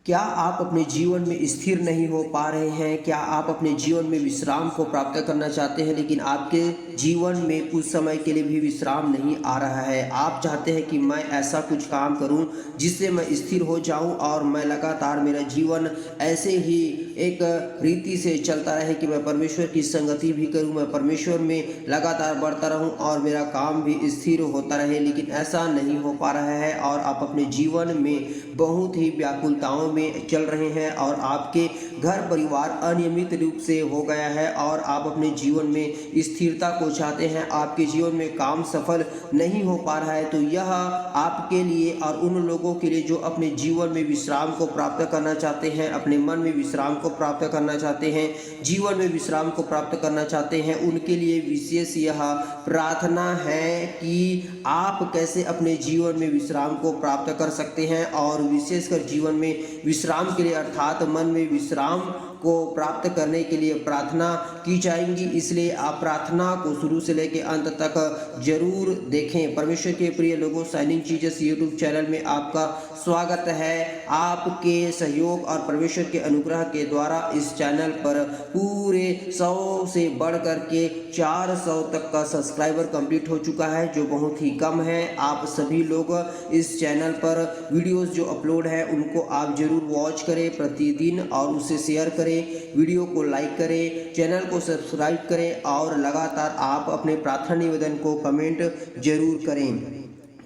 क्या आप अपने जीवन में स्थिर नहीं हो पा रहे हैं? क्या आप अपने जीवन में विश्राम को प्राप्त करना चाहते हैं, लेकिन आपके जीवन में कुछ समय के लिए भी विश्राम नहीं आ रहा है? आप चाहते हैं कि मैं ऐसा कुछ काम करूं जिससे मैं स्थिर हो जाऊं और मैं लगातार मेरा जीवन ऐसे ही एक रीति से चलता रहे कि मैं परमेश्वर की संगति भी करूं, मैं परमेश्वर में लगातार बढ़ता रहूं और मेरा काम भी स्थिर होता रहे, लेकिन ऐसा नहीं हो पा रहा है और आप अपने जीवन में बहुत ही व्याकुलताओं में चल रहे हैं और आपके घर परिवार अनियमित रूप से हो गया है और आप अपने जीवन में स्थिरता को चाहते हैं, आपके जीवन में काम सफल नहीं हो पा रहा है, तो यह आपके लिए और उन लोगों के लिए जो अपने जीवन में विश्राम को प्राप्त करना चाहते हैं, अपने मन में विश्राम को प्राप्त करना चाहते हैं, जीवन में विश्राम को प्राप्त करना चाहते हैं, उनके लिए विशेष यह प्रार्थना है कि आप कैसे अपने जीवन में विश्राम को प्राप्त कर सकते हैं और विशेषकर जीवन में विश्राम के लिए अर्थात मन में विश्राम को प्राप्त करने के लिए प्रार्थना की जाएंगी। इसलिए आप प्रार्थना को शुरू से लेकर अंत तक जरूर देखें। परमेश्वर के प्रिय लोगों, शाइनिंग जीसस यूट्यूब चैनल में आपका स्वागत है। आपके सहयोग और परमेश्वर के अनुग्रह के द्वारा इस चैनल पर पूरे 100 से बढ़ कर के 400 तक का सब्सक्राइबर कंप्लीट हो चुका है, जो बहुत ही कम है। आप सभी लोग इस चैनल पर वीडियोस जो अपलोड है उनको आप जरूर वॉच करें प्रतिदिन और उसे शेयर करें, वीडियो को लाइक करें, चैनल को सब्सक्राइब करें और लगातार आप अपने प्रार्थना निवेदन को कमेंट जरूर करें।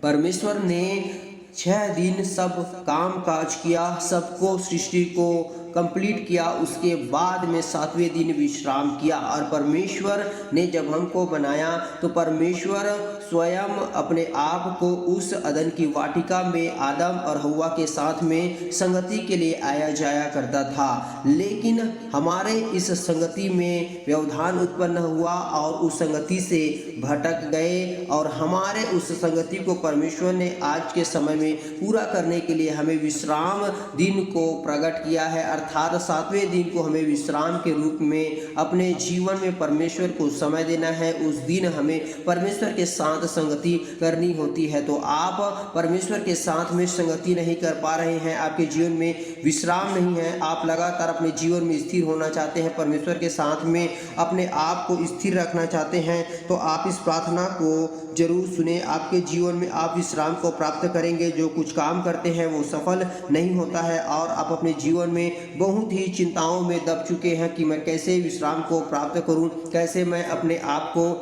परमेश्वर ने 6 दिन सब काम काज किया, सबको सृष्टि को कंप्लीट किया, उसके बाद में 7वें दिन विश्राम किया। और परमेश्वर ने जब हमको बनाया तो परमेश्वर स्वयं अपने आप को उस अदन की वाटिका में आदम और हव्वा के साथ में संगति के लिए आया जाया करता था, लेकिन हमारे इस संगति में व्यवधान उत्पन्न हुआ और उस संगति से भटक गए और हमारे उस संगति को परमेश्वर ने आज के समय में पूरा करने के लिए हमें विश्राम दिन को प्रकट किया है, अर्थात 7वें दिन को हमें विश्राम के रूप में अपने जीवन में परमेश्वर को समय देना है। उस दिन हमें परमेश्वर के साथ संगति करनी होती है। तो आप परमेश्वर के साथ में संगति नहीं कर पा रहे हैं, आपके जीवन में विश्राम नहीं है, आप लगातार अपने जीवन में स्थिर होना चाहते हैं, परमेश्वर के साथ में अपने आप को स्थिर रखना चाहते हैं, तो आप इस प्रार्थना को जरूर सुने। आपके जीवन में आप विश्राम को प्राप्त करेंगे। जो कुछ काम करते हैं वो सफल नहीं होता है और आप अपने जीवन में बहुत ही चिंताओं में दब चुके हैं कि मैं कैसे विश्राम को प्राप्त करूं, कैसे मैं अपने आप को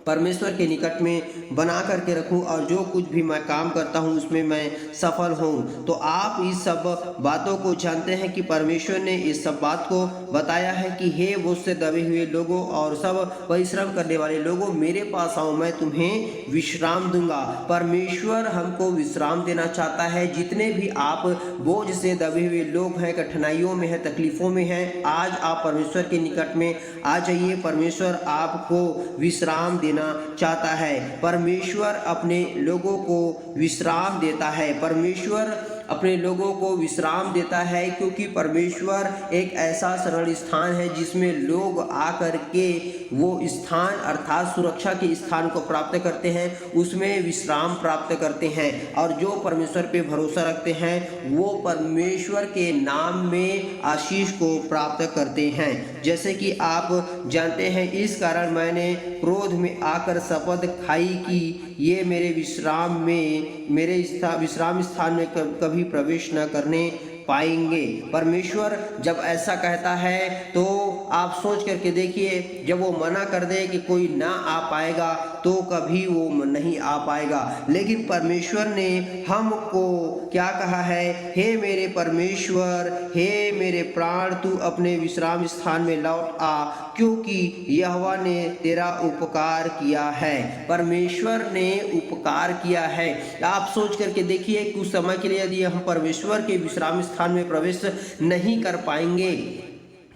परमेश्वर के निकट में बना करके रखूं और जो कुछ भी मैं काम करता हूं उसमें मैं सफल हूं। तो आप इस सब बातों को जानते हैं कि परमेश्वर ने इस सब बात को बताया है कि हे मुझसे दबे हुए लोगों और सब परिश्रम करने वाले लोगों, मेरे पास आओ, मैं तुम्हें विश्राम दूंगा। परमेश्वर हमको विश्राम देना चाहता है। जितने भी आप बोझ से दबे हुए लोग हैं, कठिनाइयों में हैं, तकलीफों में हैं, आज आप परमेश्वर के निकट में आ जाइए। परमेश्वर आपको विश्राम चाहता है। परमेश्वर अपने लोगों को विश्राम देता है। परमेश्वर अपने लोगों को विश्राम देता है क्योंकि परमेश्वर एक ऐसा सरल स्थान है जिसमें लोग आकर के वो स्थान अर्थात सुरक्षा के स्थान को प्राप्त करते हैं, उसमें विश्राम प्राप्त करते हैं। और जो परमेश्वर पे भरोसा रखते हैं वो परमेश्वर के नाम में आशीष को प्राप्त करते हैं। जैसे कि आप जानते हैं, इस कारण मैंने क्रोध में आकर शपथ खाई कि ये मेरे विश्राम विश्राम स्थान में कभी प्रवेश न करने पाएंगे। परमेश्वर जब ऐसा कहता है तो आप सोच करके देखिए, जब वो मना कर दे कि कोई ना आ पाएगा तो कभी वो नहीं आ पाएगा। लेकिन परमेश्वर ने हमको क्या कहा है, हे मेरे परमेश्वर, हे मेरे प्राण, तू अपने विश्राम स्थान में लौट आ, क्योंकि यहोवा ने तेरा उपकार किया है। परमेश्वर ने उपकार किया है। आप सोच करके देखिए, कुछ समय के लिए यदि हम परमेश्वर के विश्राम स्थान में प्रवेश नहीं कर पाएंगे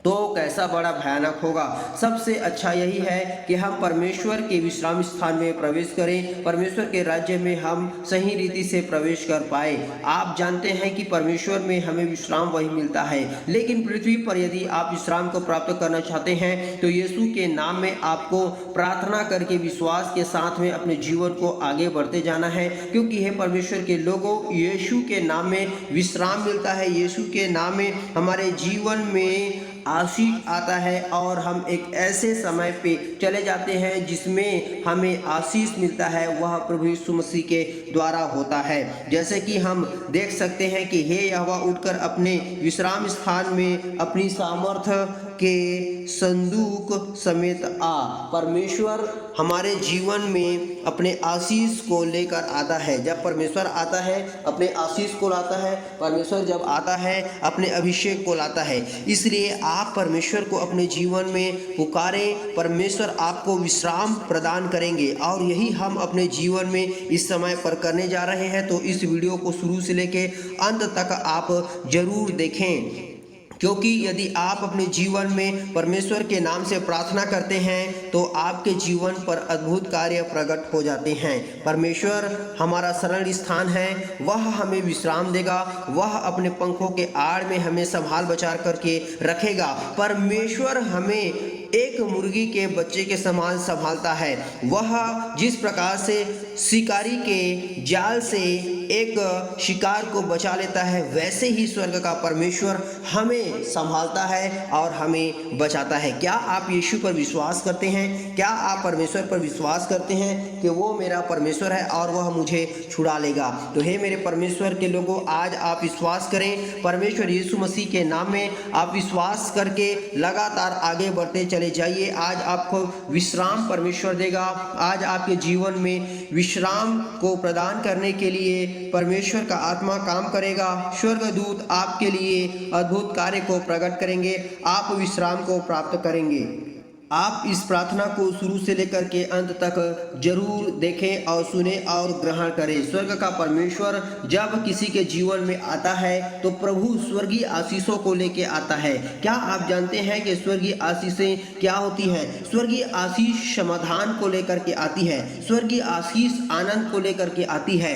तो कैसा बड़ा भयानक होगा। सबसे अच्छा यही है कि हम परमेश्वर के विश्राम स्थान में प्रवेश करें, परमेश्वर के राज्य में हम सही रीति से प्रवेश कर पाए। आप जानते हैं कि परमेश्वर में हमें विश्राम वही मिलता है, लेकिन पृथ्वी पर यदि आप विश्राम को प्राप्त करना चाहते हैं तो यीशु के नाम में आपको प्रार्थना करके विश्वास के साथ में अपने जीवन को आगे बढ़ते जाना है, क्योंकि हे परमेश्वर के लोगों, यीशु के नाम में विश्राम मिलता है, यीशु के नाम में हमारे जीवन में आशीष आता है और हम एक ऐसे समय पे चले जाते हैं जिसमें हमें आशीष मिलता है, वह प्रभु यीशु मसीह के द्वारा होता है। जैसे कि हम देख सकते हैं कि हे यहोवा, उठकर अपने विश्राम स्थान में अपनी सामर्थ्य के संदूक समेत आ। परमेश्वर हमारे जीवन में अपने आशीष को लेकर आता है। जब परमेश्वर आता है अपने आशीष को लाता है, परमेश्वर जब आता है अपने अभिषेक को लाता है। इसलिए आप परमेश्वर को अपने जीवन में पुकारें, परमेश्वर आपको विश्राम प्रदान करेंगे और यही हम अपने जीवन में इस समय पर करने जा रहे हैं। तो इस वीडियो को शुरू से लेके अंत तक आप जरूर देखें, क्योंकि यदि आप अपने जीवन में परमेश्वर के नाम से प्रार्थना करते हैं तो आपके जीवन पर अद्भुत कार्य प्रकट हो जाते हैं। परमेश्वर हमारा शरण स्थान है, वह हमें विश्राम देगा, वह अपने पंखों के आड़ में हमें संभाल बचा करके रखेगा। परमेश्वर हमें एक मुर्गी के बच्चे के समान संभालता है। वह जिस प्रकार से शिकारी के जाल से एक शिकार को बचा लेता है, वैसे ही स्वर्ग का परमेश्वर हमें संभालता है और हमें बचाता है। क्या आप यीशु पर विश्वास करते हैं? क्या आप परमेश्वर पर विश्वास करते हैं कि वो मेरा परमेश्वर है और वह मुझे छुड़ा लेगा? तो हे मेरे परमेश्वर के लोगों, आज आप विश्वास करें, परमेश्वर यीशु मसीह के नाम में आप विश्वास करके लगातार आगे बढ़ते चले जाइए। आज आपको विश्राम परमेश्वर देगा। आज आपके जीवन में विश्राम को प्रदान करने के लिए परमेश्वर का आत्मा काम करेगा। स्वर्गदूत आपके लिए अद्भुत कार्य को प्रकट करेंगे, आप विश्राम को प्राप्त करेंगे। आप इस प्रार्थना को शुरू से लेकर के अंत तक जरूर देखें और सुने और ग्रहण करें। स्वर्ग का परमेश्वर जब किसी के जीवन में आता है तो प्रभु स्वर्गीय आशीषों को लेके आता है। क्या आप जानते हैं कि स्वर्गीय आशीषें क्या होती हैं? स्वर्गीय आशीष समाधान को लेकर के आती है, स्वर्गीय आशीष आनंद को लेकर के आती है।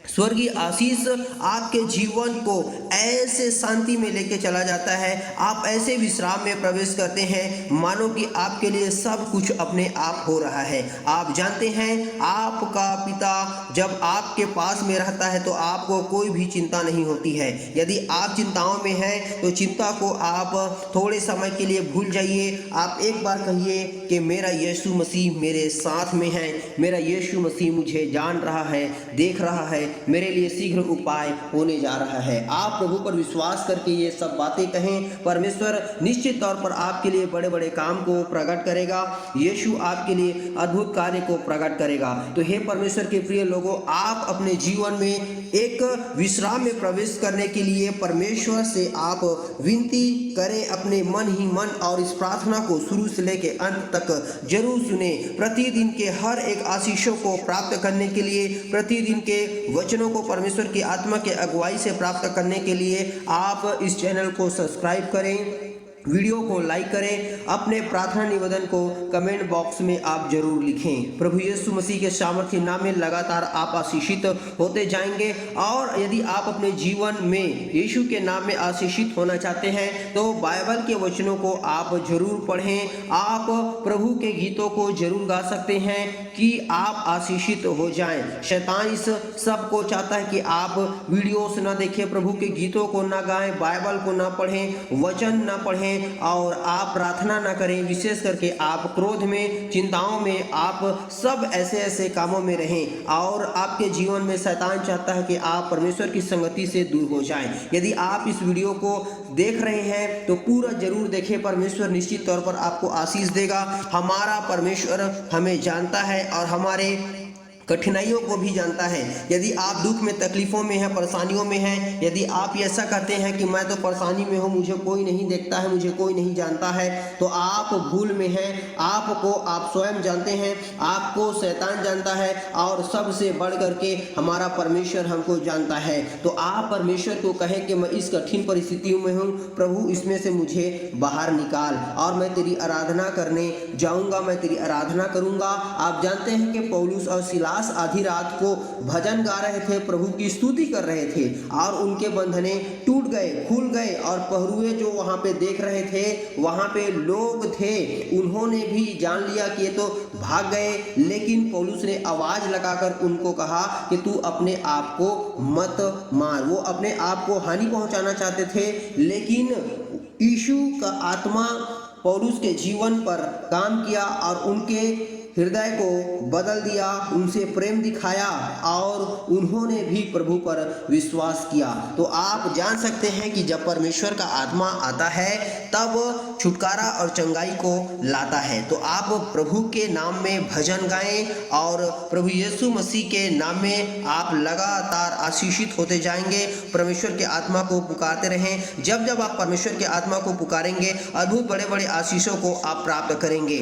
स्वर्गीय आशीष आपके जीवन को ऐसे शांति में लेके चला जाता है, आप ऐसे विश्राम में प्रवेश करते हैं मानो कि आपके लिए सब कुछ अपने आप हो रहा है। आप जानते हैं, आपका पिता जब आपके पास में रहता है तो आपको कोई भी चिंता नहीं होती है। यदि आप चिंताओं में हैं तो चिंता को आप थोड़े समय के लिए भूल जाइए। आप एक बार कहिए कि मेरा यीशु मसीह मेरे साथ में है, मेरा यीशु मसीह मुझे जान रहा है, देख रहा है, मेरे लिए शीघ्र उपाय होने जा रहा है। आप प्रभु पर विश्वास करके ये सब बातें कहें, परमेश्वर निश्चित तौर पर आपके लिए बड़े बड़े काम को प्रकट करेगा। यीशु आपके लिए अद्भुत कार्य को प्रकट करेगा। तो हे परमेश्वर के प्रिय लोगों, आप अपने जीवन में एक विश्राम में प्रवेश करने के लिए परमेश्वर से आप विनती करें अपने मन ही मन, और इस प्रार्थना को शुरू से लेकर अंत तक जरूर सुने। प्रतिदिन के हर एक आशीषों को प्राप्त करने के लिए, प्रतिदिन के वचनों को परमेश्वर की आत्मा के अगुवाई से प्राप्त करने के लिए आप इस चैनल को सब्सक्राइब करें, वीडियो को लाइक करें, अपने प्रार्थना निवेदन को कमेंट बॉक्स में आप जरूर लिखें। प्रभु यीशु मसीह के सामर्थ्य नाम में लगातार आप आशीषित होते जाएंगे। और यदि आप अपने जीवन में यीशु के नाम में आशीषित होना चाहते हैं तो बाइबल के वचनों को आप जरूर पढ़ें। आप प्रभु के गीतों को जरूर गा सकते हैं कि आप आशीषित हो जाएं। शैतान इस सब को चाहता है कि आप वीडियोस ना देखें, प्रभु के गीतों को ना गाएं, बाइबल को ना पढ़ें, वचन ना पढ़ें और आप प्रार्थना ना करें। विशेष करके आप क्रोध में, चिंताओं में, आप सब ऐसे ऐसे कामों में रहें और आपके जीवन में शैतान चाहता है कि आप परमेश्वर की संगति से दूर हो जाएं। यदि आप इस वीडियो को देख रहे हैं तो पूरा जरूर देखें, परमेश्वर निश्चित तौर पर आपको आशीष देगा। हमारा परमेश्वर हमें जानता है और हमारे कठिनाइयों को भी जानता है। यदि आप दुख में, तकलीफ़ों में हैं, परेशानियों में हैं, यदि आप ऐसा कहते हैं कि मैं तो परेशानी में हूँ, मुझे कोई नहीं देखता है, मुझे कोई नहीं जानता है, तो आप भूल में हैं। आपको आप स्वयं जानते हैं, आपको शैतान जानता है और सबसे बढ़ करके हमारा परमेश्वर हमको जानता है। तो आप परमेश्वर को कहें कि मैं इस कठिन परिस्थितियों में हूँ, प्रभु इसमें से मुझे बाहर निकाल और मैं तेरी आराधना करने जाऊँगा, मैं तेरी आराधना करूँगा। आप जानते हैं कि पौलुस और सिलास आधी रात को भजन गा रहे थे, प्रभु की स्तुति कर रहे थे और उनके बंधने टूट गए, खुल गए और पहरुए जो वहां पे देख रहे थे, वहां पे लोग थे, उन्होंने भी जान लिया कि ये तो भाग गए। लेकिन पौलुस ने आवाज लगाकर उनको कहा कि तू अपने आप को मत मार। वो अपने आप को हानि पहुंचाना चाहते थे, लेकिन यीशु का आत्मा पौलुस के जीवन पर काम किया और उनके हृदय को बदल दिया, उनसे प्रेम दिखाया और उन्होंने भी प्रभु पर विश्वास किया। तो आप जान सकते हैं कि जब परमेश्वर का आत्मा आता है तब छुटकारा और चंगाई को लाता है। तो आप प्रभु के नाम में भजन गाएं और प्रभु यीशु मसीह के नाम में आप लगातार आशीषित होते जाएंगे। परमेश्वर के आत्मा को पुकारते रहें। जब जब आप परमेश्वर के आत्मा को पुकारेंगे, अद्भुत बड़े बड़े आशीषों को आप प्राप्त करेंगे।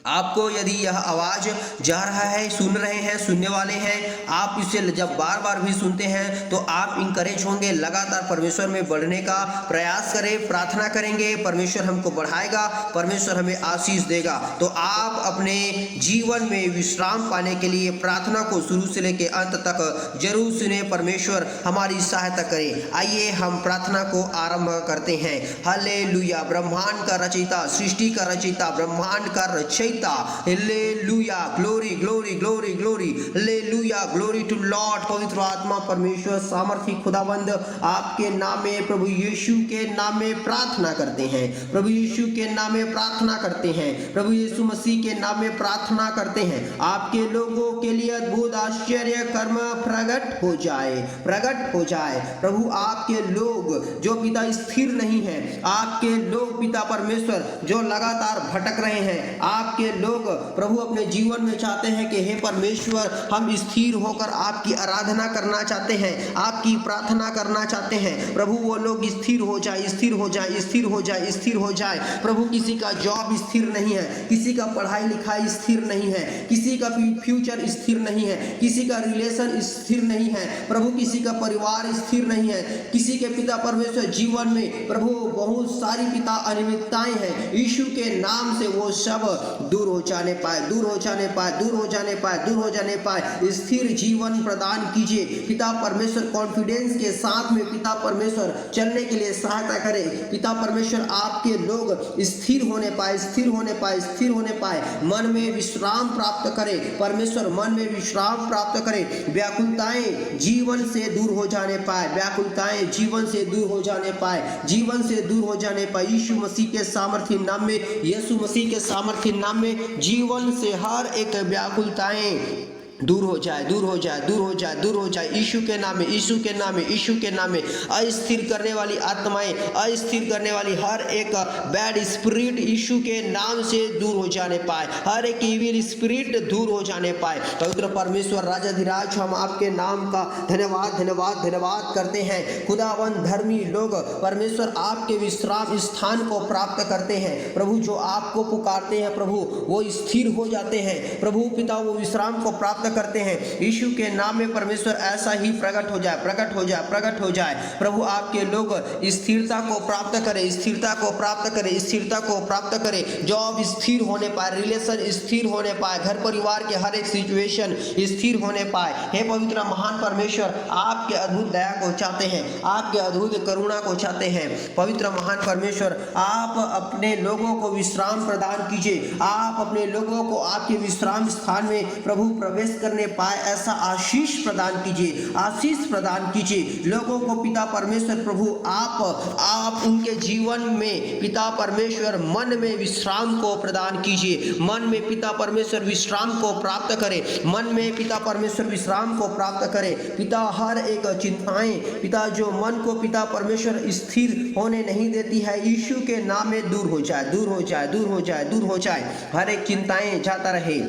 आपको यदि यह आवाज़ जा रहा है, सुन रहे हैं, सुनने वाले हैं, आप इसे जब बार बार भी सुनते हैं तो आप इंकरेज होंगे, लगातार परमेश्वर में बढ़ने का प्रयास करें, प्रार्थना करेंगे, परमेश्वर हमको बढ़ाएगा, परमेश्वर हमें आशीष देगा। तो आप अपने जीवन में विश्राम पाने के लिए प्रार्थना को शुरू से लेकर अंत तक जरूर सुने। परमेश्वर हमारी सहायता करे। आइए हम प्रार्थना को आरंभ करते हैं। हालेलुया। ब्रह्मांड का रचयिता, सृष्टि का रचयिता, ब्रह्मांड का रचयिता, hallelujah, glory glory glory glory, hallelujah, glory to Lord. पवित्र आत्मा परमेश्वर सामर्थी खुदाबंद, आपके नाम में, प्रभु यीशु के नाम में प्रार्थना करते हैं, प्रभु यीशु के नाम में प्रार्थना करते हैं, प्रभु यीशु मसीह के नाम में प्रार्थना करते हैं। आपके लोगों के लिए अद्भुत आश्चर्य कर्म प्रकट हो जाए, प्रकट हो जाए। प्रभु आपके लोग जो पिता स्थिर नहीं है, आपके लोग पिता परमेश्वर जो लगातार भटक रहे हैं, आपके लोग प्रभु अपने जीवन में चाहते हैं कि हे परमेश्वर हम स्थिर होकर आपकी आराधना करना चाहते हैं, आपकी प्रार्थना करना चाहते हैं। प्रभु वो लोग स्थिर हो जाए, स्थिर हो जाए, स्थिर हो जाए, स्थिर हो जाए। प्रभु किसी का जॉब स्थिर नहीं है, किसी का पढ़ाई लिखाई स्थिर नहीं है, किसी का फ्यूचर स्थिर नहीं है, किसी का रिलेशन स्थिर नहीं है, प्रभु किसी का परिवार स्थिर नहीं है, किसी के पिता परमेश्वर जीवन में प्रभु बहुत सारी पिता अनियमितताएं हैं। यीशु के नाम से वो सब दूर हो जाने पाए, दूर हो जाने पाए, दूर हो जाने पाए, दूर हो जाने पाए। स्थिर जीवन प्रदान कीजिए पिता परमेश्वर। कॉन्फिडेंस के साथ में पिता परमेश्वर चलने के लिए सहायता करे। पिता परमेश्वर आपके लोग स्थिर होने पाए, स्थिर होने पाए, स्थिर होने पाए, मन में विश्राम प्राप्त करे। परमेश्वर मन में विश्राम प्राप्त करे। व्याकुलताएं जीवन से दूर हो जाने पाए, व्याकुलताएं जीवन से दूर हो जाने पाए, जीवन से दूर हो जाने पाए। यीशु मसीह के सामर्थ्य नाम में, यीशु मसीह के सामर्थ्य नाम में जीवन से हर एक व्याकुलताएं दूर हो जाए, दूर हो जाए, दूर हो जाए, दूर हो जाए। यीशु के नाम में, यीशु के नाम में, यीशु के नाम में अस्थिर करने वाली आत्माएं, अस्थिर करने वाली हर एक बैड स्पिरिट यीशु के नाम से दूर हो जाने पाए, हर एक इविल स्पिरिट दूर हो जाने पाए। पवित्र परमेश्वर राजाधिराज, हम आपके नाम का धन्यवाद धन्यवाद धन्यवाद करते हैं। खुदावन धर्मी लोग परमेश्वर आपके विश्राम स्थान को प्राप्त करते हैं। प्रभु जो आपको पुकारते हैं प्रभु वो स्थिर हो जाते हैं। प्रभु पिता वो विश्राम को प्राप्त करते हैं। यीशु के नाम में परमेश्वर ऐसा ही प्रकट हो जाए, प्रकट हो जाए, प्रकट हो जाए। प्रभु आपके लोग स्थिरता को प्राप्त करें, स्थिरता को प्राप्त करें, स्थिरता को प्राप्त करें। जॉब स्थिर होने पाए, रिलेशन स्थिर होने पाए, घर परिवार के हर एक सिचुएशन स्थिर होने पाए। हे पवित्र महान परमेश्वर, आपके अद्भुत दया को चाहते हैं, आपके अद्भुत करुणा को चाहते हैं। पवित्र महान परमेश्वर, आप अपने लोगों को विश्राम प्रदान कीजिए। आप अपने लोगों को आपके विश्राम स्थान में प्रभु प्रवेश करने पाए ऐसा आशीष प्रदान कीजिए, आशीष प्रदान कीजिए। लोगों को पिता परमेश्वर प्रभु आप उनके जीवन में पिता परमेश्वर मन में विश्राम को प्रदान कीजिए। मन में पिता परमेश्वर विश्राम को प्राप्त करे, मन में पिता परमेश्वर विश्राम को प्राप्त करे। पिता हर एक चिंताएं पिता जो मन को पिता परमेश्वर स्थिर होने नहीं देती है, यीशु के नाम में दूर हो जाए, दूर हो जाए, दूर हो जाए, दूर हो जाए। हर एक चिंताएं जाता रहे,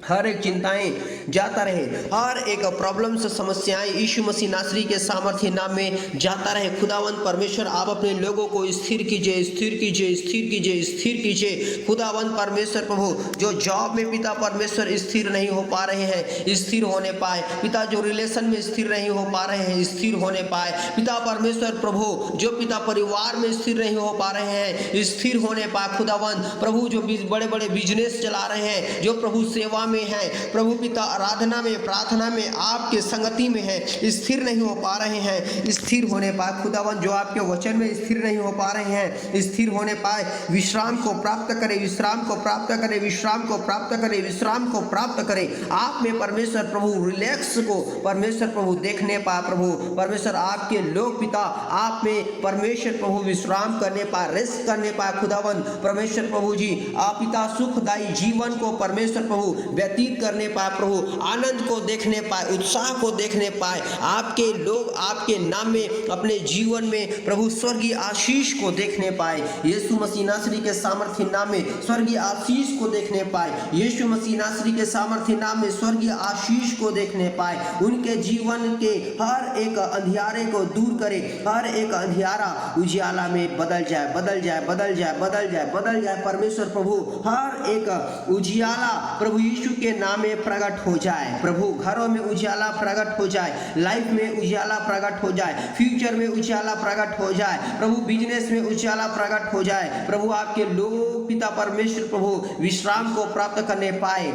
हर एक चिंताएं जाता रहे। हर एक प्रॉब्लम से समस्याएं यीशु मसीह नासरी के सामर्थ्य नाम में जाता रहे। खुदावंद परमेश्वर आप अपने लोगों को स्थिर कीजिए, स्थिर कीजिए, स्थिर कीजिए, स्थिर कीजिए। खुदावंद परमेश्वर प्रभु जो जॉब में पिता परमेश्वर स्थिर नहीं हो पा रहे हैं, स्थिर होने पाए। पिता जो रिलेशन में स्थिर नहीं हो पा रहे हैं, स्थिर होने पाए। पिता परमेश्वर प्रभु जो पिता परिवार में स्थिर नहीं हो पा रहे हैं, स्थिर होने पाए। खुदावंद प्रभु जो बड़े बड़े बिजनेस चला रहे हैं, जो प्रभु सेवा में है, प्रभु पिता आराधना में, प्रार्थना में, आपके संगति में है, स्थिर नहीं हो पा रहे हैं, स्थिर होने पाए। खुदावंद जो आपके वचन में स्थिर नहीं हो पा रहे हैं, स्थिर होने पाए। विश्राम को प्राप्त करें, विश्राम को प्राप्त करें, विश्राम को प्राप्त करें, विश्राम को प्राप्त करें। आप में परमेश्वर प्रभु रिलैक्स को परमेश्वर प्रभु देखने पाए। प्रभु परमेश्वर आपके लोग पिता आप में परमेश्वर प्रभु विश्राम करने पाए, रेस्ट करने पाए। खुदावंद परमेश्वर प्रभु जी आप पिता सुखदायी जीवन को परमेश्वर प्रभु व्यतीत करने पाए। प्रभु आनंद को देखने पाए, उत्साह को देखने पाए। आपके लोग आपके नाम में अपने जीवन में प्रभु स्वर्गीय आशीष को देखने पाए। यीशु मसीह नासरी के सामर्थ्य नाम में स्वर्गीय आशीष को देखने पाए। यीशु मसीह नासरी के सामर्थ्य नाम में स्वर्गीय आशीष को देखने पाए। उनके जीवन के हर एक अंधियारे को दूर करे, हर एक अंधियारा उजियाला में बदल जाए, बदल जाए, बदल जाए, बदल जाए, बदल जाए। परमेश्वर प्रभु हर एक उजियाला प्रभु यीशु के नाम में प्रकट हो जाए। प्रभु घरों में उजियाला प्रकट हो जाए, लाइफ में उजियाला प्रकट हो जाए, फ्यूचर में उजियाला प्रकट हो जाए। प्रभु बिजनेस में उजियाला प्रकट हो जाए। प्रभु आपके लोग पिता परमेश्वर प्रभु विश्राम को प्राप्त करने पाए।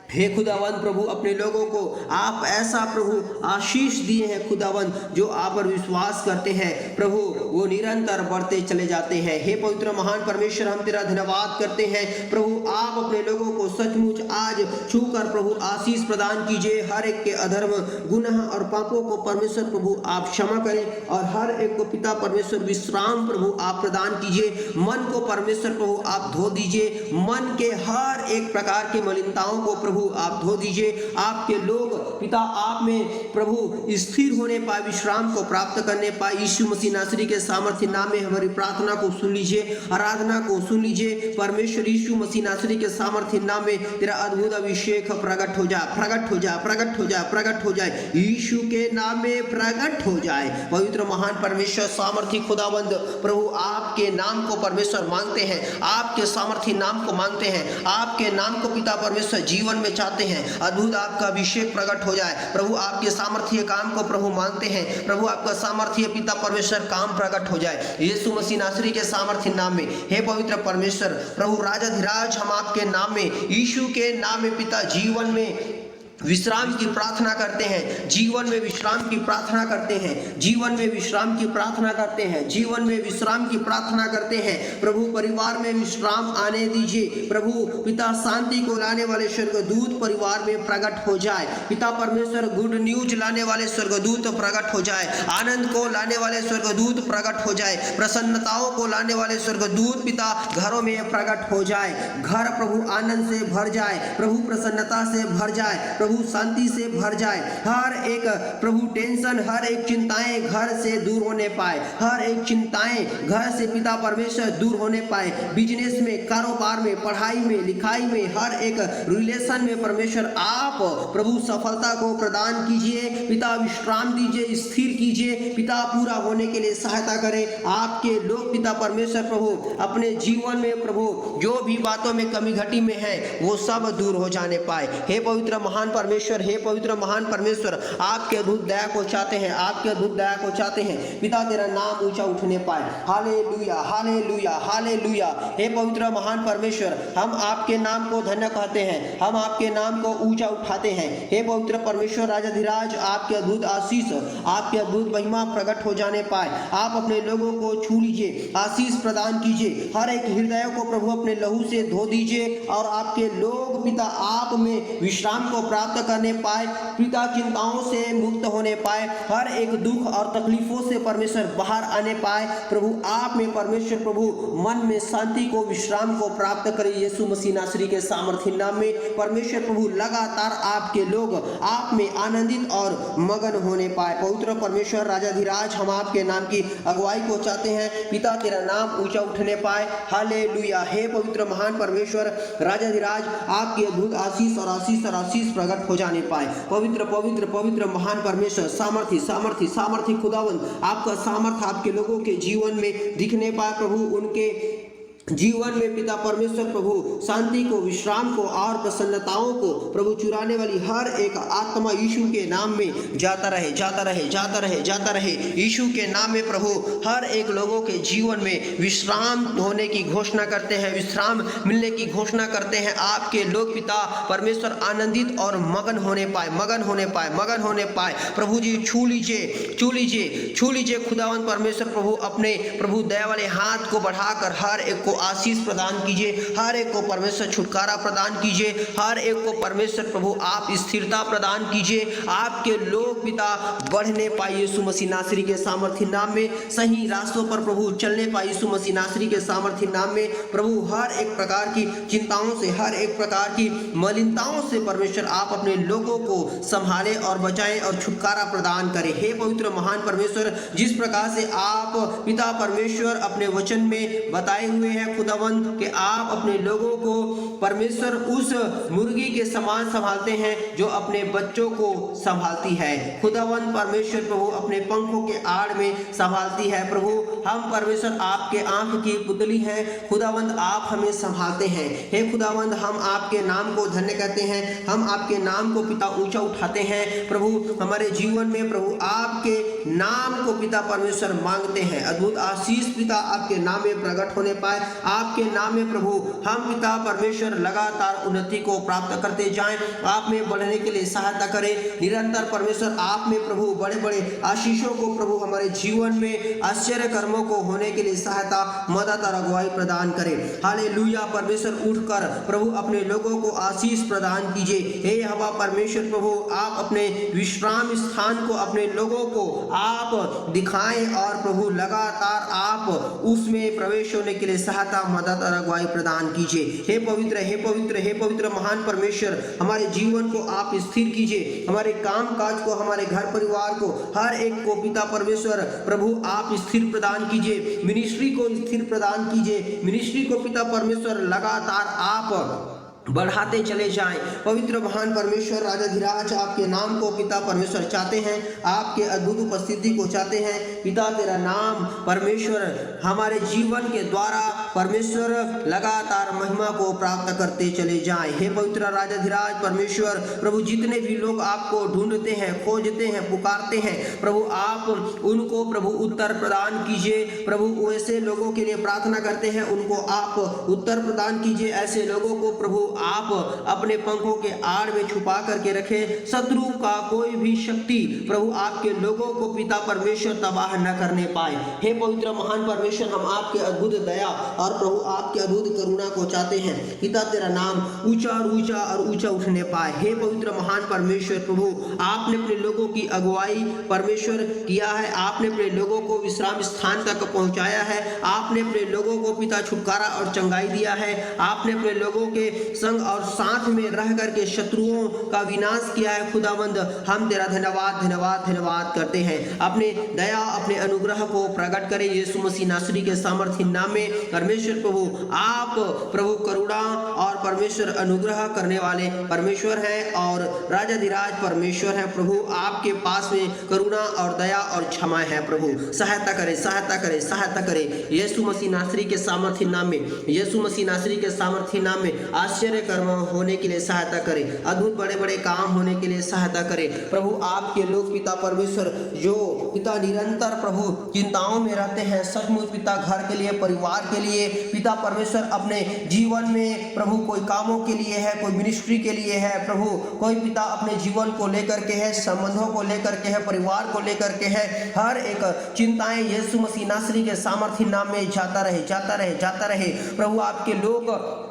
हे खुदावंद प्रभु अपने लोगों को आप ऐसा प्रभु आशीष दिए हैं खुदावंद जो आप पर विश्वास करते हैं प्रभु वो निरंतर बढ़ते चले जाते हैं। हे पवित्र महान परमेश्वर हम तेरा धन्यवाद करते हैं प्रभु। आप अपने लोगों को सचमुच आज छूकर प्रभु आशीष प्रदान कीजिए। हर एक के अधर्म गुनाह और पापों को परमेश्वर प्रभु आप क्षमा करें और हर एक को पिता परमेश्वर विश्राम प्रभु आप प्रदान कीजिए। मन को परमेश्वर प्रभु आप धो दीजिए, मन के हर एक प्रकार के मलिनताओं को प्रभु आप धो दीजिए। आपके लोग पिता आप में प्रभु स्थिर होने पाए, विश्राम को प्राप्त करने पाए। यीशु मसीह नासरी के सामर्थ्य नाम में हमारी प्रार्थना को सुन लीजिए, आराधना को सुन लीजिए। परमेश्वर यीशु मसीह नासरी के सामर्थ्य नाम में तेरा अद्भुत अभिषेक प्रकट हो जाए, प्रकट हो जाए, प्रकट हो जाए, प्रकट हो जाए। यीशु के नाम में प्रकट हो जाए। पवित्र महान परमेश्वर सामर्थ्य खुदावंद प्रभु आपके नाम को परमेश्वर मांगते हैं, आपके सामर्थ्य नाम को मांगते हैं, आपके नाम को पिता परमेश्वर जीवन में चाहते हैं। अद्भुत आपका अभिषेक प्रकट हो जाए प्रभु। आपके सामर्थ्य काम को प्रभु मांगते हैं प्रभु। आपका सामर्थ्य पिता परमेश्वर काम प्रकट हो जाए यीशु मसीह नासरी के सामर्थ्य नाम में। हे पवित्र परमेश्वर प्रभु राजाधिराज हम आपके नाम में, यीशु के नाम में पिता जीवन में विश्राम की प्रार्थना करते हैं, जीवन में विश्राम की प्रार्थना करते हैं, जीवन में विश्राम की प्रार्थना करते हैं, जीवन में विश्राम की प्रार्थना करते हैं। प्रभु परिवार में विश्राम आने दीजिए प्रभु। पिता शांति को लाने वाले स्वर्गदूत परिवार में प्रकट हो जाए। पिता परमेश्वर गुड न्यूज लाने वाले स्वर्गदूत प्रकट हो जाए, आनंद को लाने वाले स्वर्गदूत प्रकट हो जाए, प्रसन्नताओं को लाने वाले स्वर्गदूत पिता घरों में प्रकट हो जाए। घर प्रभु आनंद से भर जाए, प्रभु प्रसन्नता से भर जाए, प्रभु शांति से भर जाए। हर एक प्रभु टेंशन, हर एक चिंताएं घर से दूर होने पाए, हर एक चिंताएं घर से पिता परमेश्वर दूर होने पाए। बिजनेस में, कारोबार में, पढ़ाई में, लिखाई में, हर एक रिलेशन में परमेश्वर आप प्रभु सफलता को प्रदान कीजिए। पिता विश्राम दीजिए, स्थिर कीजिए। पिता पूरा होने के लिए सहायता करें। आपके लोग पिता परमेश्वर प्रभु अपने जीवन में प्रभु जो भी बातों में कमी घटी में है वो सब दूर हो जाने पाए। हे पवित्र महान परमेश्वर, हे पवित्र महान परमेश्वर आपके अद्भुत दया को चाहते हैं, आपके अद्भुत दया को चाहते हैं। पिता तेरा नाम ऊंचा उठने पाए। Hallelujah, hallelujah, hallelujah. हे पवित्र महान परमेश्वर हम आपके नाम को धन्य कहते हैं, हम आपके नाम को ऊंचा उठाते हैं। हे पवित्र परमेश्वर राजाधिराज आपके अद्भुत आशीष, आपके अद्भुत महिमा प्रकट हो जाने पाए। आप अपने लोगों को छू लीजिए, आशीष प्रदान कीजिए। हर एक हृदय को प्रभु अपने लहू से धो दीजिए और आपके लोग पिता आप में विश्राम को प्राप्त करने पाए, पिता चिंताओं से मुक्त होने पाए, हर एक दुख और तकलीफों से परमेश्वर बाहर आने पाए। प्रभु आप में परमेश्वर प्रभु मन में शांति को, विश्राम को प्राप्त करे। यीशु मसीह नासरी के सामर्थ्य नाम में परमेश्वर प्रभु लगातार आपके लोग आप में आनंदित और मगन होने पाए। पवित्र परमेश्वर राजाधिराज हम आपके नाम की अगुवाई को चाहते हैं। पिता तेरा नाम ऊंचा उठने पाए। हालेलुया। हे पवित्र महान परमेश्वर राजाधिराज आपकी अद्भुत आशीष और आशीष और आशीष प्रकट प्रकट हो जाने पाए। पवित्र पवित्र पवित्र महान परमेश्वर, सामर्थी सामर्थी सामर्थी खुदावंद, आपका सामर्थ आपके लोगों के जीवन में दिखने पाए प्रभु। उनके जीवन में पिता परमेश्वर प्रभु शांति को, विश्राम को और प्रसन्नताओं को प्रभु चुराने वाली हर एक आत्मा यीशु के नाम में जाता रहे, जाता रहे, जाता रहे, जाता रहे। यीशु के नाम में प्रभु हर एक लोगों के जीवन में विश्राम होने की घोषणा करते हैं, विश्राम मिलने की घोषणा करते हैं। आपके लोग पिता परमेश्वर आनंदित और मगन होने पाए, मगन होने पाए, मगन होने पाए। प्रभु जी छू लीजिए, छू लीजिए, छू लीजिए खुदावंद परमेश्वर प्रभु, अपने प्रभु दया वाले हाथ को बढ़ाकर हर एक को आशीष प्रदान कीजिए, हर एक को परमेश्वर छुटकारा प्रदान कीजिए, हर एक को परमेश्वर प्रभु आप स्थिरता प्रदान कीजिए। आपके लोग पिता बढ़ने पाए यीशु मसीह नासरी के सामर्थी नाम में, सही रास्तों पर प्रभु चलने पाए यीशु मसीह नासरी के सामर्थी नाम में। प्रभु हर एक प्रकार की चिंताओं से, हर एक प्रकार की मलिनताओं से परमेश्वर आप अपने लोगों को संभाले और बचाएं और छुटकारा प्रदान करें। हे पवित्र महान परमेश्वर, जिस प्रकार से आप पिता परमेश्वर अपने वचन में बताए हुए हैं खुदावंद कि आप अपने लोगों को परमेश्वर उस मुर्गी के समान संभालते हैं जो अपने बच्चों को संभालती है। खुदावंद परमेश्वर प्रभु अपने पंखों के आड़ में संभालती है। प्रभु हम परमेश्वर आपके आंख की पुतली हैं। खुदावंद आप हमें संभालते हैं। हे खुदावंद, हम आपके नाम को धन्य कहते हैं, हम आपके नाम को पिता ऊंचा उठाते हैं। प्रभु हमारे जीवन में प्रभु आपके नाम को पिता परमेश्वर मांगते हैं। अद्भुत आशीष पिता आपके नाम में प्रकट होने पाए। आपके नाम में प्रभु हम पिता परमेश्वर लगातार उन्नति को प्राप्त करते जाएं, आप में बढ़ने के लिए सहायता करें। निरंतर परमेश्वर आप में प्रभु बड़े बड़े आशीषों को प्रभु हमारे जीवन में आश्चर्य कर्मों को होने के लिए सहायता, मदद और अगुवाई प्रदान करें। हालेलुया। परमेश्वर उठकर प्रभु अपने लोगों को आशीष प्रदान कीजिए। हे यहोवा परमेश्वर प्रभु, आप अपने विश्राम स्थान को अपने लोगों को आप दिखाएं और प्रभु लगातार आप उसमें प्रवेश होने के लिए सहायता, मदद और अगुवाई प्रदान कीजिए। हे पवित्र, हे पवित्र, हे पवित्र महान परमेश्वर, हमारे जीवन को आप स्थिर कीजिए, हमारे काम काज को, हमारे घर परिवार को, हर एक को पिता परमेश्वर प्रभु आप स्थिर प्रदान कीजिए। मिनिस्ट्री को स्थिर प्रदान कीजिए। मिनिस्ट्री को पिता परमेश्वर लगातार आप बढ़ाते चले जाएं। पवित्र महान परमेश्वर राजाधिराज, आपके नाम को पिता परमेश्वर चाहते हैं, आपके अद्भुत उपस्थिति को चाहते हैं। पिता तेरा नाम परमेश्वर हमारे जीवन के द्वारा परमेश्वर लगातार महिमा को प्राप्त करते चले जाएं। हे पवित्र राजाधिराज परमेश्वर प्रभु, जितने भी लोग आपको ढूंढते हैं, खोजते हैं, पुकारते हैं, प्रभु आप उनको प्रभु उत्तर प्रदान कीजिए। प्रभु वैसे लोगों के लिए प्रार्थना करते हैं, उनको आप उत्तर प्रदान कीजिए। ऐसे लोगों को प्रभु आप अपने पंखों के आड़ में छुपा करके रखें। शत्रु का कोई भी शक्ति प्रभु आपके लोगों को पिता परमेश्वर तबाह न करने पाए। हे पवित्र महान परमेश्वर, हम आपके अद्भुत दया और प्रभु आपके अद्भुत करुणा को चाहते हैं। पिता तेरा नाम ऊंचा और ऊंचा और ऊंचा उठने पाए। हे पवित्र महान परमेश्वर प्रभु, आपने अपने लोगों की अगुवाई परमेश्वर किया है। आपने अपने लोगों को विश्राम स्थान तक पहुंचाया है। आपने अपने लोगों को पिता छुटकारा और चंगाई दिया है। आपने अपने लोगों के संग और साथ में रह करके शत्रुओं का विनाश किया है। खुदावंद, हम तेरा धन्यवाद धन्यवाद धन्यवाद करते हैं। अपने दया, अपने अनुग्रह को प्रकट करें यीशु मसीह नासरी के सामर्थी नाम में। परमेश्वर प्रभु, आप प्रभु करुणा और परमेश्वर अनुग्रह करने वाले परमेश्वर हैं और राजाधिराज परमेश्वर हैं। प्रभु आपके पास में करुणा और दया और क्षमा है। प्रभु सहायता करें, सहायता करें, सहायता करें यीशु मसीह नासरी के सामर्थी नाम में। यीशु मसीह नासरी के सामर्थी नाम में आश्चर्य कर्म होने के लिए सहायता करें। अद्भुत बड़े बड़े काम होने के लिए सहायता करें। प्रभु आपके लोग पिता परमेश्वर जो पिता निरंतर प्रभु चिंताओं में रहते हैं, सचमुच पिता घर के लिए, परिवार के लिए पिता परमेश्वर अपने जीवन में प्रभु कोई कामों के लिए है, कोई मिनिस्ट्री के लिए है, प्रभु कोई पिता अपने जीवन को लेकर के है, संबंधों को लेकर के है, परिवार को लेकर के है। हर एक चिंताएं यीशु मसीह नासरी के सामर्थी नाम में जाता रहे, जाता रहे, जाता रहे। प्रभु आपके लोग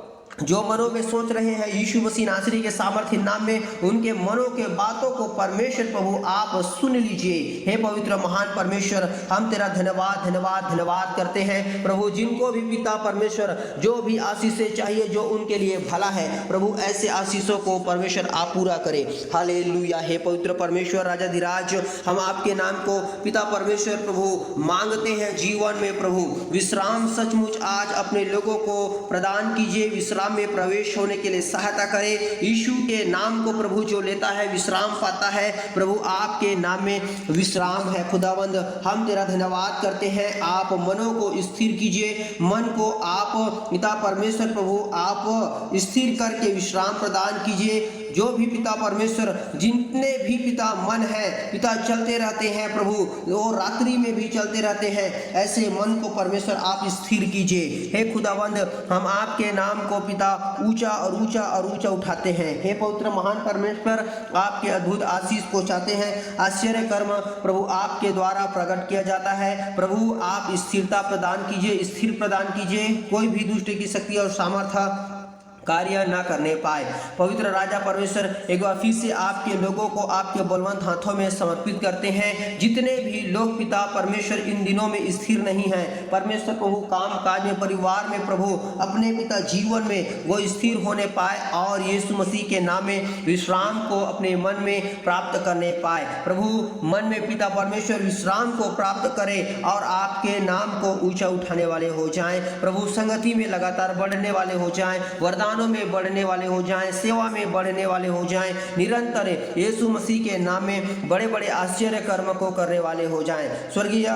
जो मनों में सोच रहे हैं यीशु मसीह नासरी के सामर्थी नाम में, उनके मनों के बातों को परमेश्वर प्रभु आप सुन लीजिए। हे पवित्र महान परमेश्वर, हम तेरा धन्यवाद धन्यवाद धन्यवाद करते हैं। प्रभु जिनको भी पिता परमेश्वर जो भी आशीषें चाहिए, जो उनके लिए भला है, प्रभु ऐसे आशीषों को परमेश्वर आप पूरा करें। हालेलुया। हे पवित्र परमेश्वर राजाधिराज, हम आपके नाम को पिता परमेश्वर प्रभु मांगते हैं। जीवन में प्रभु विश्राम सचमुच आज अपने लोगों को प्रदान कीजिए। विश्राम विश्राम में प्रवेश होने के लिए सहायता करे। यीशु के नाम को प्रभु जो लेता है विश्राम पाता है। प्रभु आपके नाम में विश्राम है। खुदावंद हम तेरा धन्यवाद करते हैं। आप मनों को स्थिर कीजिए, मन को आप पिता परमेश्वर प्रभु आप स्थिर करके विश्राम प्रदान कीजिए। जो भी पिता परमेश्वर जितने भी पिता मन है पिता चलते रहते हैं प्रभु, वो रात्रि में भी चलते रहते हैं, ऐसे मन को परमेश्वर आप स्थिर कीजिए। हे खुदावंद हम आपके नाम को पिता ऊंचा और ऊंचा और ऊंचा उठाते हैं। हे पवित्र महान परमेश्वर आपके अद्भुत आशीष पहुंचाते हैं। आश्चर्य कर्म प्रभु आपके द्वारा प्रकट किया जाता है। प्रभु आप स्थिरता प्रदान कीजिए, स्थिर प्रदान कीजिए, कोई भी दुष्ट की शक्ति और सामर्थ्य कार्य ना करने पाए। पवित्र राजा परमेश्वर एक बार फिर से आपके लोगों को आपके बलवंत हाथों में समर्पित करते हैं। जितने भी लोग पिता परमेश्वर इन दिनों में स्थिर नहीं है परमेश्वर प्रभु, काम काज में परिवार में प्रभु अपने पिता जीवन में वो स्थिर होने पाए और यीशु मसीह के नाम में विश्राम को अपने मन में प्राप्त करने पाए। प्रभु मन में पिता परमेश्वर विश्राम को प्राप्त करे और आपके नाम को ऊंचा उठाने वाले हो जाएं। प्रभु संगति में लगातार बढ़ने वाले हो जाएं, वरदान में बढ़ने वाले हो जाएं, सेवा में बढ़ने वाले हो जाएं, निरंतर यीशु मसीह के नाम में बड़े बड़े आश्चर्य कर्म को करने वाले हो जाएं। स्वर्गीय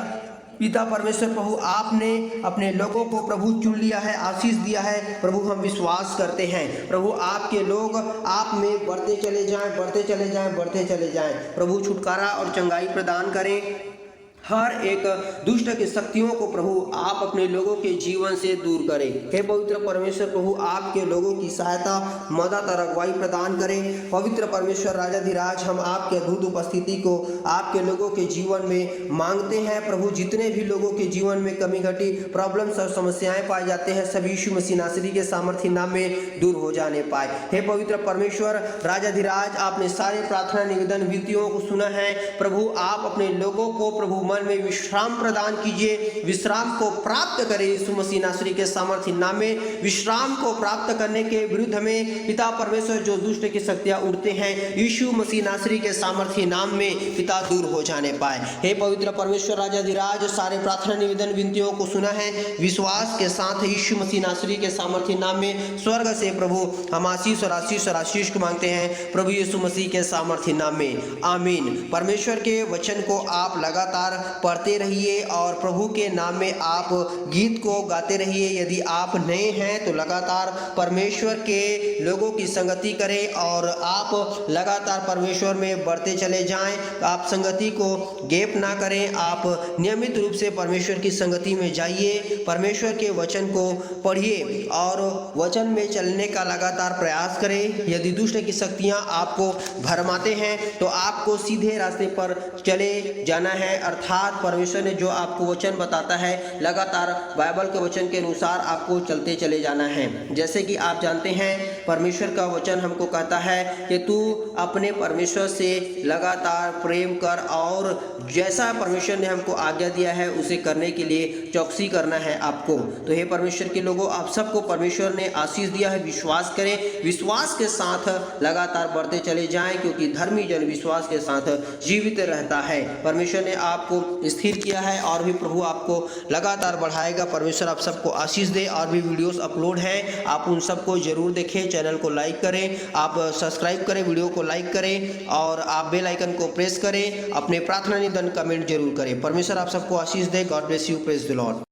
पिता परमेश्वर प्रभु आपने अपने लोगों को प्रभु चुन लिया है, आशीष दिया है। प्रभु हम विश्वास करते हैं प्रभु आपके लोग आप में बढ़ते चले जाएं, बढ़ते चले जाएं, बढ़ते चले जाएं। प्रभु छुटकारा और चंगाई प्रदान करें। हर एक दुष्ट की शक्तियों को प्रभु आप अपने लोगों के जीवन से दूर करें। हे पवित्र परमेश्वर प्रभु आपके लोगों की सहायता मदद और अगुवाई प्रदान करें। पवित्र परमेश्वर राजाधिराज हम आपके अद्भुत उपस्थिति को आपके लोगों के जीवन में मांगते हैं। प्रभु जितने भी लोगों के जीवन में कमी घटी प्रॉब्लम्स और समस्याएं पाए जाते हैं सभी यीशु मसीह नासरी के सामर्थ्य नाम में दूर हो जाने पाए। हे पवित्र परमेश्वर राजाधिराज आपने सारे प्रार्थना निवेदन विनतियों को सुना है। प्रभु आप अपने लोगों को प्रभु मन में विश्राम प्रदान कीजिए, विश्राम को प्राप्त करें। यीशु मसीह नासरी के सामर्थ्य नाम में विश्राम को प्राप्त करने के विरुद्ध में पिता परमेश्वर जो दुष्ट की शक्तियां उड़ते हैं यीशु मसीह नासरी के सामर्थ्य नाम में पिता दूर हो जाने पाए। हे पवित्र परमेश्वर राजाधिराज सारे प्रार्थना निवेदन विनतियों को सुना है विश्वास के साथ यीशु मसीह नासरी के सामर्थ्य नाम में स्वर्ग से प्रभु हम आशीष और आशीष और आशीष को मांगते हैं प्रभु यीशु मसीह के सामर्थ्य नाम में, आमीन। परमेश्वर के वचन को आप लगातार पढ़ते रहिए और प्रभु के नाम में आप गीत को गाते रहिए। यदि आप नए हैं तो लगातार परमेश्वर के लोगों की संगति करें और आप लगातार परमेश्वर में बढ़ते चले जाएं। आप संगति को गैप ना करें, आप नियमित रूप से परमेश्वर की संगति में जाइए, परमेश्वर के वचन को पढ़िए और वचन में चलने का लगातार प्रयास करें। यदि दुष्ट की शक्तियां आपको भरमाते हैं तो आपको सीधे रास्ते पर चले जाना है, अर्थात परमेश्वर ने जो आपको वचन बताता है लगातार बाइबल के वचन के अनुसार आपको चलते चले जाना है। जैसे कि आप जानते हैं परमेश्वर का वचन हमको कहता है कि तू अपने परमेश्वर से लगातार प्रेम कर और जैसा परमेश्वर ने हमको आज्ञा दिया है उसे करने के लिए चौकसी करना है आपको। तो हे परमेश्वर के लोगों आप सबको परमेश्वर ने आशीष दिया है, विश्वास करें, विश्वास के साथ लगातार बढ़ते चले जाएं क्योंकि धर्मी जन विश्वास के साथ जीवित रहता है। परमेश्वर ने आपको स्थिर किया है और भी प्रभु आपको लगातार बढ़ाएगा। परमेश्वर आप सबको आशीष दे। और भी वीडियोस अपलोड हैं, आप उन सबको जरूर देखें। चैनल को लाइक करें, आप सब्सक्राइब करें, वीडियो को लाइक करें और आप बेल आइकन को प्रेस करें। अपने प्रार्थना निवेदन कमेंट जरूर करें। परमेश्वर आप सबको आशीष दे। God bless you, praise the Lord.